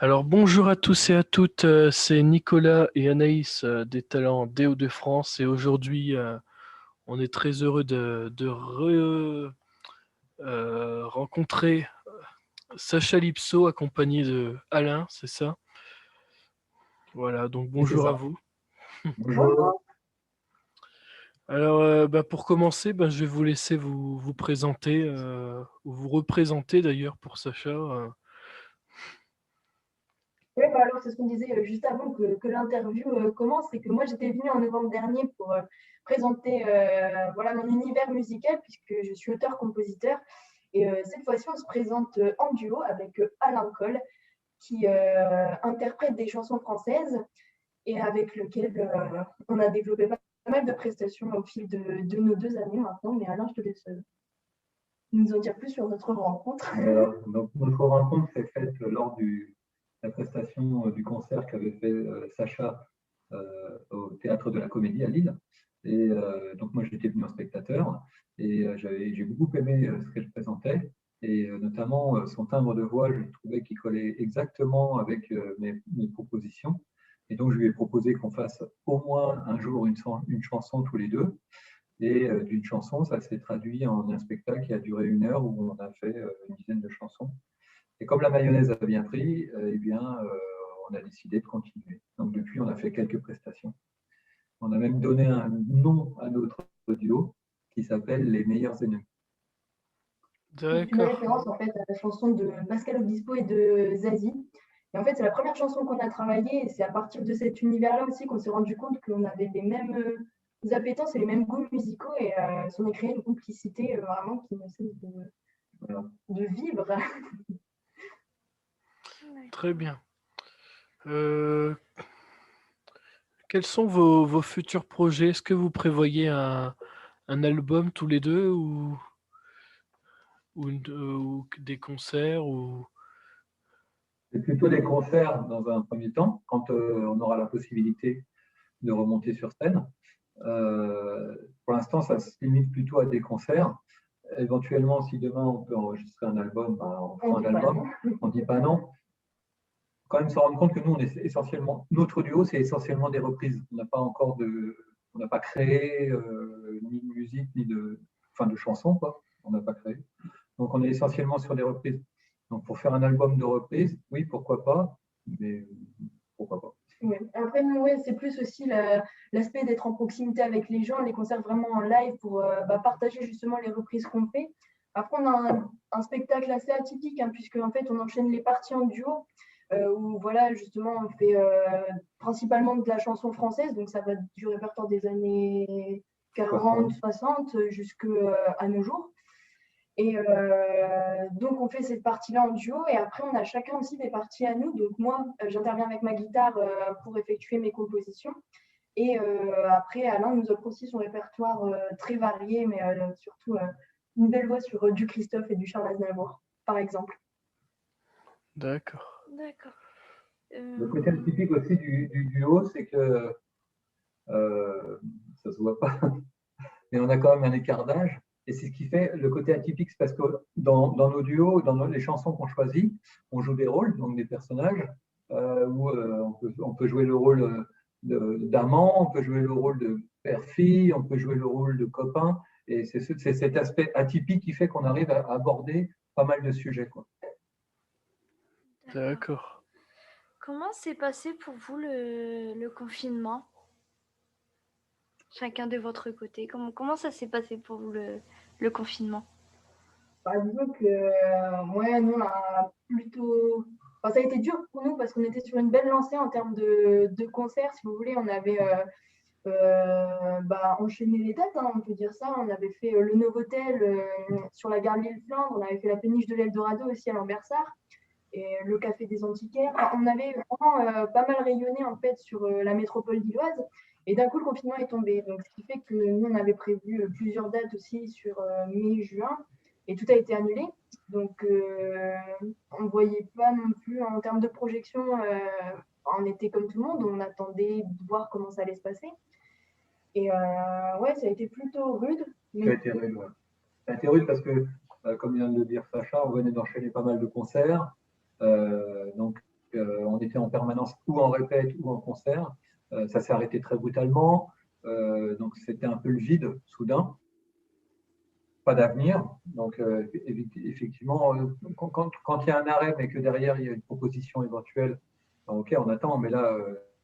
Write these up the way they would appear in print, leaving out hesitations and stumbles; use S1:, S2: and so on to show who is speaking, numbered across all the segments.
S1: Alors bonjour à tous et à toutes, c'est Nicolas et Anaïs des talents Déo de France et aujourd'hui on est très heureux de rencontrer Sacha Lipso accompagné de Alain, c'est ça? Voilà, donc
S2: Oui, c'est
S1: bonjour à
S2: ça.
S1: vous.
S2: Bonjour.
S1: Alors pour commencer, je vais vous laisser vous présenter ou vous représenter d'ailleurs pour Sacha.
S3: Oui, bah alors c'est ce qu'on disait juste avant que l'interview commence, c'est que moi j'étais venue en novembre dernier pour présenter voilà, mon univers musical puisque je suis auteur-compositeur. Et cette fois-ci, on se présente en duo avec Alain Coll qui interprète des chansons françaises et avec lequel on a développé pas mal de prestations au fil de nos 2 années maintenant. Mais Alain, je te laisse nous en dire plus sur notre rencontre.
S2: Donc, notre rencontre s'est faite lors de la prestation du concert qu'avait fait Sacha au Théâtre de la Comédie à Lille. Et donc, moi, j'étais venu en spectateur et j'ai beaucoup aimé ce qu'elle présentait. Et notamment son timbre de voix, je trouvais qu'il collait exactement avec mes propositions. Et donc, je lui ai proposé qu'on fasse au moins un jour une chanson tous les deux. Et d'une chanson, ça s'est traduit en un spectacle qui a duré 1 heure où on a fait une dizaine de chansons. Et comme la mayonnaise a bien pris, eh bien, on a décidé de continuer. Donc depuis, on a fait quelques prestations. On a même donné un nom à notre duo qui s'appelle Les meilleurs ennemis.
S3: C'est une
S1: D'accord,
S3: référence en fait à la chanson de Pascal Obispo et de Zazie. Et en fait, c'est la première chanson qu'on a travaillée et c'est à partir de cet univers-là aussi qu'on s'est rendu compte qu'on avait les mêmes appétences et les mêmes goûts musicaux et on a créé une complicité vraiment qui ne cesse
S2: Voilà.
S3: de vivre.
S1: très bien. Euh, Quels sont vos futurs projets? Est-ce que vous prévoyez un album tous les deux ou des concerts ou...
S2: C'est plutôt des concerts dans un premier temps, quand on aura la possibilité de remonter sur scène. Pour l'instant, ça se limite plutôt à des concerts. Éventuellement, si demain on peut enregistrer un album, on fera un album. On ne dit pas non. Quand même se rendre compte que nous, on est essentiellement, notre duo, c'est essentiellement des reprises. On n'a pas créé ni de musique, enfin de chansons, quoi. On n'a pas créé. Donc, on est essentiellement sur des reprises. Donc, pour faire un album de reprises, oui, pourquoi pas, mais pourquoi pas.
S3: Ouais. Après, nous, ouais, c'est plus aussi l'aspect d'être en proximité avec les gens, les concerts vraiment en live pour partager justement les reprises qu'on fait. Après, on a un spectacle assez atypique, hein, puisque en fait, on enchaîne les parties en duo, où voilà, justement, on fait principalement de la chanson française, donc ça va du répertoire des années 40, 60 jusqu'à nos jours. Et donc, on fait cette partie-là en duo. Et après, on a chacun aussi des parties à nous. Donc, moi, j'interviens avec ma guitare pour effectuer mes compositions. Et après, Alain nous offre aussi son répertoire très varié, mais surtout une belle voix sur du Christophe et du Charles Aznavour, par exemple.
S1: D'accord.
S4: D'accord.
S2: Le côté typique aussi du duo, c'est que ça se voit pas, mais on a quand même un écart d'âge. Et c'est ce qui fait le côté atypique, c'est parce que dans nos duos, les chansons qu'on choisit, on joue des rôles, donc des personnages, où on peut jouer le rôle d'amant, on peut jouer le rôle de père-fille, on peut jouer le rôle de copain. Et c'est cet aspect atypique qui fait qu'on arrive à aborder pas mal de sujets, quoi.
S1: D'accord.
S4: Comment s'est passé pour vous le confinement? Chacun de votre côté. Comment ça s'est passé pour vous le confinement?
S3: Bah, disons que ouais, nous, on a plutôt. Enfin, ça a été dur pour nous parce qu'on était sur une belle lancée en termes de concerts. Si vous voulez, on avait enchaîné les dates, hein, on peut dire ça. On avait fait le Novotel sur la gare Lille-Flandre, on avait fait la péniche de l'Eldorado aussi à Lambersart et le Café des Antiquaires. Enfin, on avait vraiment pas mal rayonné en fait sur la métropole lilloise. Et d'un coup, le confinement est tombé. Donc, ce qui fait que nous, on avait prévu plusieurs dates aussi sur mai-juin et tout a été annulé. Donc, on ne voyait pas non plus en termes de projection. On était comme tout le monde, on attendait de voir comment ça allait se passer. Et ouais, ça a été plutôt rude.
S2: Ça a été rude, ouais. Ça a été rude parce que, comme vient de le dire Sacha, on venait d'enchaîner pas mal de concerts. Donc, on était en permanence ou en répète ou en concert. Ça s'est arrêté très brutalement. Donc, c'était un peu le vide, soudain. Pas d'avenir. Donc, effectivement, quand il y a un arrêt, mais que derrière, il y a une proposition éventuelle, ben, OK, on attend. Mais là,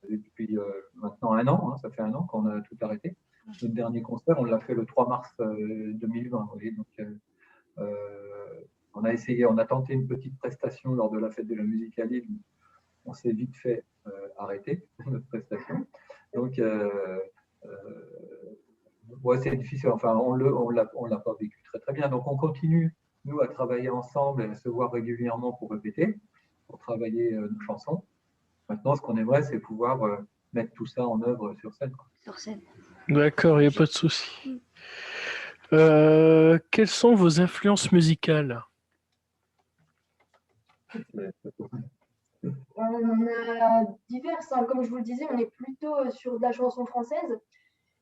S2: depuis maintenant 1 an, hein, ça fait 1 an qu'on a tout arrêté. Notre dernier concert, on l'a fait le 3 mars 2020. Vous voyez, donc, on a essayé, on a tenté une petite prestation lors de la fête de la musique à Lille. On s'est vite fait arrêter notre prestation. Donc, ouais, c'est difficile. Enfin, on l'a pas vécu très très bien. Donc, on continue nous à travailler ensemble et à se voir régulièrement pour répéter, pour travailler nos chansons. Maintenant, ce qu'on aimerait, c'est pouvoir mettre tout ça en œuvre sur scène, quoi.
S4: Sur scène.
S1: D'accord, il n'y a pas de souci. Quelles sont vos influences musicales?
S3: On a diverses, hein. Comme je vous le disais, on est plutôt sur de la chanson française.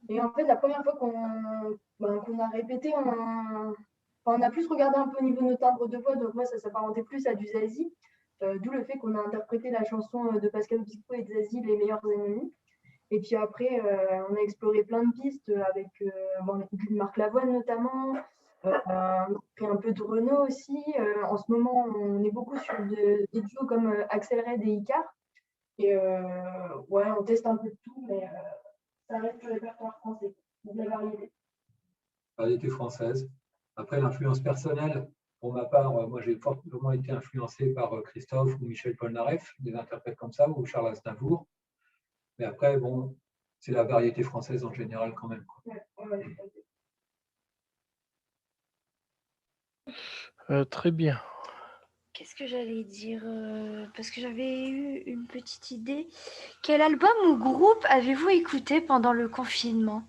S3: Et en fait, la première fois qu'on a répété, on a plus regardé un peu au niveau de nos timbres de voix. Donc moi, ça s'apparentait plus à du Zazie. D'où le fait qu'on a interprété la chanson de Pascal Obispo et de Zazie, Les meilleurs ennemis. Et puis après, on a exploré plein de pistes avec du Marc Lavoine notamment. On a pris un peu de Renaud aussi. En ce moment, on est beaucoup sur des duos comme Axel Red et Icar. Et ouais, on teste un peu de tout, mais ça reste le répertoire français, de la variété.
S2: Variété française. Après, l'influence personnelle, pour ma part, moi j'ai fortement été influencé par Christophe ou Michel Polnareff, des interprètes comme ça, ou Charles Aznavour. Mais après, bon, c'est la variété française en général quand même, quoi.
S1: Très bien.
S4: Qu'est-ce que j'allais dire parce que j'avais eu une petite idée. Quel album ou groupe avez-vous écouté pendant le confinement?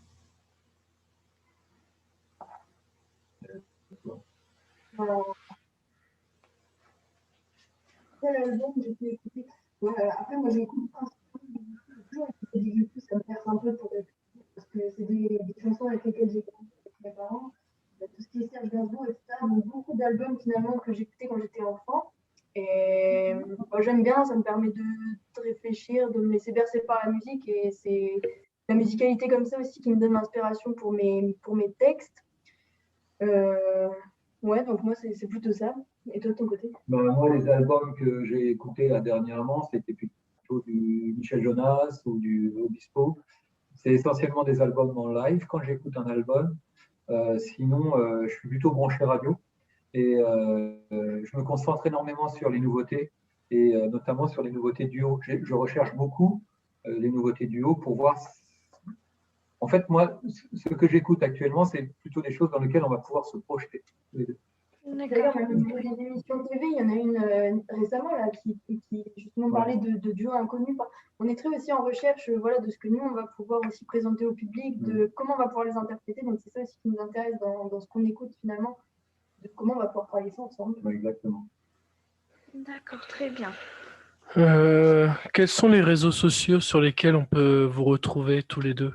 S3: Quel album j'ai pu écouter? Ouais, après, moi, j'écoute principalement toujours écouter du YouTube, ça me perce un peu pour parce que c'est des chansons avec lesquelles j'ai grandi avec mes parents. Tout ce qui est Serge Gainsbourg, etc. Donc, beaucoup d'albums finalement que j'écoutais quand j'étais enfant. Et moi, j'aime bien, ça me permet de réfléchir, de me laisser bercer par la musique. Et c'est la musicalité comme ça aussi qui me donne l'inspiration pour mes textes. Ouais, donc moi, c'est plutôt ça. Et toi, de ton côté?
S2: Ben, moi, les albums que j'ai écoutés là, dernièrement, c'était plutôt du Michel Jonas ou du Obispo. C'est essentiellement des albums en live quand j'écoute un album. Sinon, je suis plutôt branché radio et je me concentre énormément sur les nouveautés et notamment sur les nouveautés duo. Je recherche beaucoup les nouveautés duo pour voir. En fait, moi, ce que j'écoute actuellement, c'est plutôt des choses dans lesquelles on va pouvoir se projeter.
S3: D'ailleurs, même au niveau des émissions TV, il y en a une récemment là, qui justement parlait de duos inconnus. On est très aussi en recherche voilà, de ce que nous, on va pouvoir aussi présenter au public, de comment on va pouvoir les interpréter. Donc, c'est ça aussi qui nous intéresse dans ce qu'on écoute finalement, de comment on va pouvoir travailler ça ensemble.
S2: Exactement.
S4: D'accord, très bien.
S1: Quels sont les réseaux sociaux sur lesquels on peut vous retrouver tous les deux?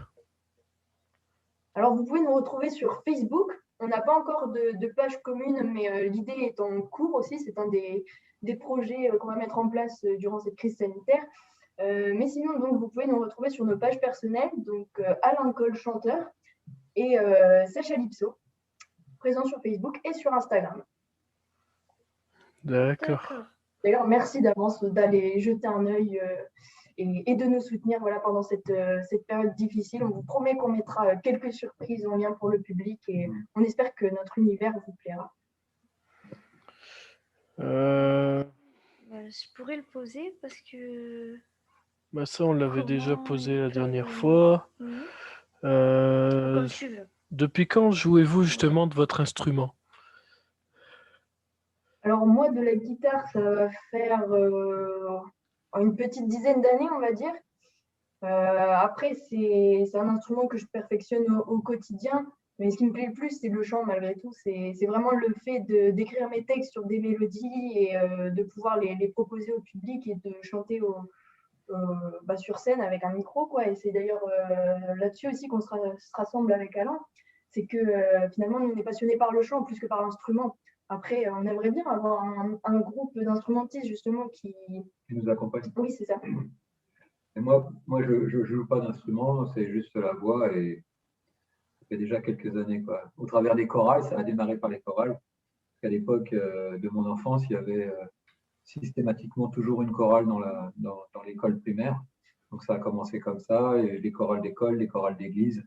S3: Alors, vous pouvez nous retrouver sur Facebook. On n'a pas encore de page commune, mais l'idée est en cours aussi. C'est un des projets qu'on va mettre en place durant cette crise sanitaire. Mais sinon, donc, vous pouvez nous retrouver sur nos pages personnelles, donc Alain Cole, chanteur, et Sacha Lipso, présent sur Facebook et sur Instagram.
S1: D'accord.
S3: D'ailleurs, merci d'avance d'aller jeter un œil et de nous soutenir voilà, pendant cette période difficile. On vous promet qu'on mettra quelques surprises en lien pour le public et on espère que notre univers vous plaira.
S4: Je pourrais le poser parce que...
S1: Bah ça, on l'avait déjà posé la dernière fois.
S4: Comme tu veux.
S1: Depuis quand jouez-vous justement de votre instrument?
S3: Alors moi, de la guitare, ça va faire une petite dizaine d'années, on va dire. Après, c'est un instrument que je perfectionne au quotidien. Mais ce qui me plaît le plus, c'est le chant malgré tout. C'est vraiment le fait d'écrire mes textes sur des mélodies et de pouvoir les proposer au public et de chanter sur scène avec un micro, quoi. Et c'est d'ailleurs là-dessus aussi qu'on se rassemble avec Alain. C'est que finalement, nous, on est passionnés par le chant plus que par l'instrument. Après, on aimerait bien avoir un groupe d'instrumentistes justement qui
S2: nous accompagne.
S3: Oui, c'est ça.
S2: Et moi, je joue pas d'instrument, c'est juste la voix et ça fait déjà quelques années, quoi. Au travers des chorales, ça a démarré par les chorales. À l'époque de mon enfance, il y avait systématiquement toujours une chorale dans l'école primaire. Donc ça a commencé comme ça, et les chorales d'école, les chorales d'église.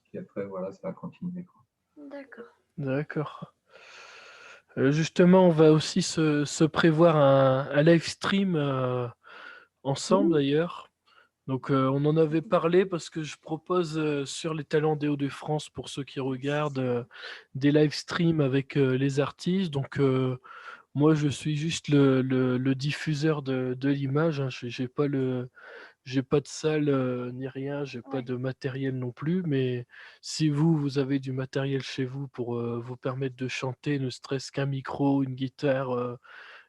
S2: Puis après, voilà, ça a continué, quoi.
S4: D'accord.
S1: D'accord. Justement, on va aussi se prévoir un live stream ensemble d'ailleurs. Donc on en avait parlé parce que je propose sur les talents des Hauts-de-France pour ceux qui regardent des live streams avec les artistes. Donc moi je suis juste le diffuseur de l'image, hein. J'ai pas de salle ni rien, j'ai pas
S4: Ouais.
S1: de matériel non plus, mais si vous avez du matériel chez vous pour vous permettre de chanter, ne serait-ce qu'un micro, une guitare,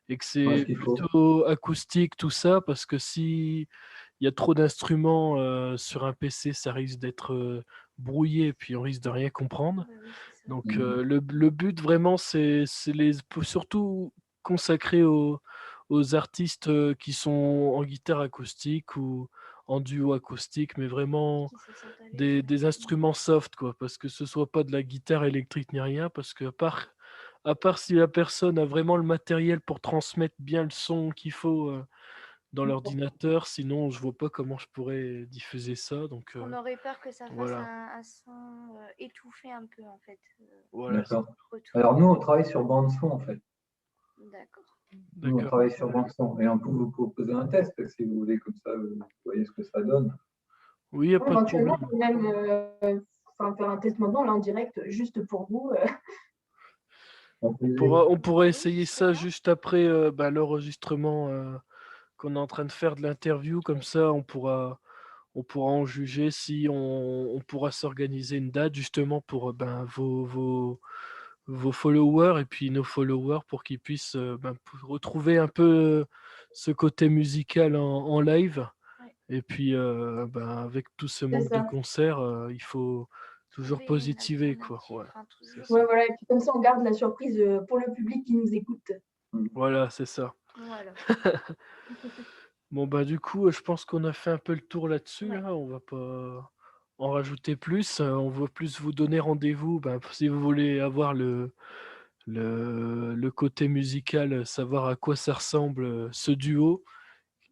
S1: et que
S2: Ouais, ce
S1: c'est
S2: qu'il faut.
S1: plutôt acoustique, tout ça, parce que si il y a trop d'instruments sur un PC, ça risque d'être brouillé, et puis on risque de rien comprendre.
S4: Bah oui, c'est ça.
S1: Donc le but vraiment, c'est surtout consacré aux artistes qui sont en guitare acoustique ou en duo acoustique, mais vraiment
S4: Qui se sentent à l'aise,
S1: des
S4: ouais.
S1: instruments soft, quoi, parce que ce soit pas de la guitare électrique ni rien, parce que à part si la personne a vraiment le matériel pour transmettre bien le son qu'il faut dans l'ordinateur, sinon je vois pas comment je pourrais diffuser ça. Donc
S4: On aurait peur que ça fasse
S1: voilà,
S4: un son étouffé un peu, en fait.
S1: voilà,
S2: D'accord.
S4: Retour.
S2: Alors nous, on travaille sur bande son, en fait.
S4: D'accord.
S2: Nous, on
S1: d'accord.
S2: travaille sur bande son. Et on peut vous proposer un test, si vous voulez, comme ça, vous voyez ce que ça donne.
S1: Oui, y a
S3: Ouais,
S1: pas de
S3: éventuellement,
S1: problème.
S3: on peut même faire un test maintenant, là, en direct, juste pour vous.
S1: On pourra
S4: Oui,
S1: essayer
S4: ce serait
S1: ça
S4: bien.
S1: juste après l'enregistrement qu'on est en train de faire de l'interview. Comme ça, on pourra en juger si on pourra s'organiser une date justement pour vos followers et puis nos followers pour qu'ils puissent pour retrouver un peu ce côté musical en live.
S4: Ouais.
S1: Et puis avec tout ce
S3: C'est
S1: manque de
S3: ça.
S1: concerts, il faut toujours
S4: Trouver une
S1: positiver, quoi.
S4: alternative.
S1: Ouais,
S4: Enfin, tous
S1: c'est
S3: Ouais,
S1: ça.
S3: voilà. Et puis comme ça, on garde la surprise pour le public qui nous écoute.
S1: Voilà, c'est ça.
S4: Voilà.
S1: Bon, bah, du coup, je pense qu'on a fait un peu le tour là-dessus,
S4: Ouais.
S1: hein. On va pas en rajouter plus. On va plus vous donner rendez-vous, si vous voulez avoir le côté musical, savoir à quoi ça ressemble, ce duo,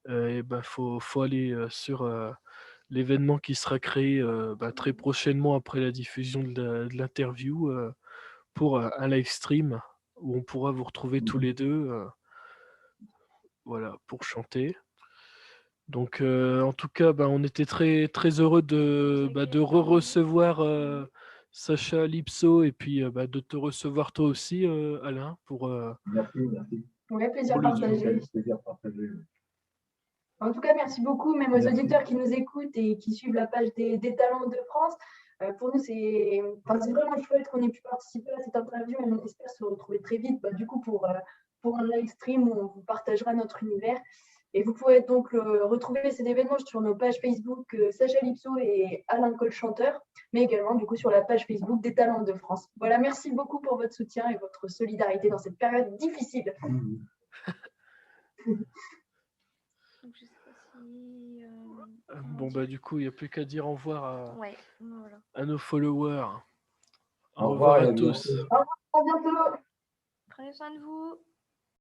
S1: et ben, faut aller sur l'événement qui sera créé très prochainement après la diffusion de l'interview pour un live stream où on pourra vous retrouver tous les deux, voilà, pour chanter. Donc, en tout cas, on était très, très heureux
S4: Vous
S1: de
S4: accueillir parmi nous.
S1: recevoir Sacha Lipso et puis de te recevoir toi aussi, Alain,
S2: Merci, merci.
S3: Ouais,
S1: pour
S3: plaisir
S1: le duo.
S3: partagé.
S2: Plaisir partagé.
S3: En tout cas, merci beaucoup, même aux
S2: Merci.
S3: auditeurs qui nous écoutent et qui suivent la page des Talents de France. Pour nous, c'est vraiment chouette qu'on ait pu participer à cette interview. On espère se retrouver très vite, du coup, pour un live stream où on vous partagera notre univers. Et vous pouvez donc retrouver cet événement sur nos pages Facebook Sacha Lipso et Alain Cole chanteur, mais également du coup sur la page Facebook des Talents de France. Voilà, merci beaucoup pour votre soutien et votre solidarité dans cette période difficile.
S4: Donc, je sais pas si. Comment
S1: Bon,
S4: dire.
S1: du coup, il n'y a plus qu'à dire au revoir
S4: Ouais, voilà.
S1: à nos followers. Au
S2: Au
S1: revoir
S2: revoir et
S1: à
S2: à
S1: tous.
S2: bientôt.
S3: À bientôt.
S4: Prenez soin de vous.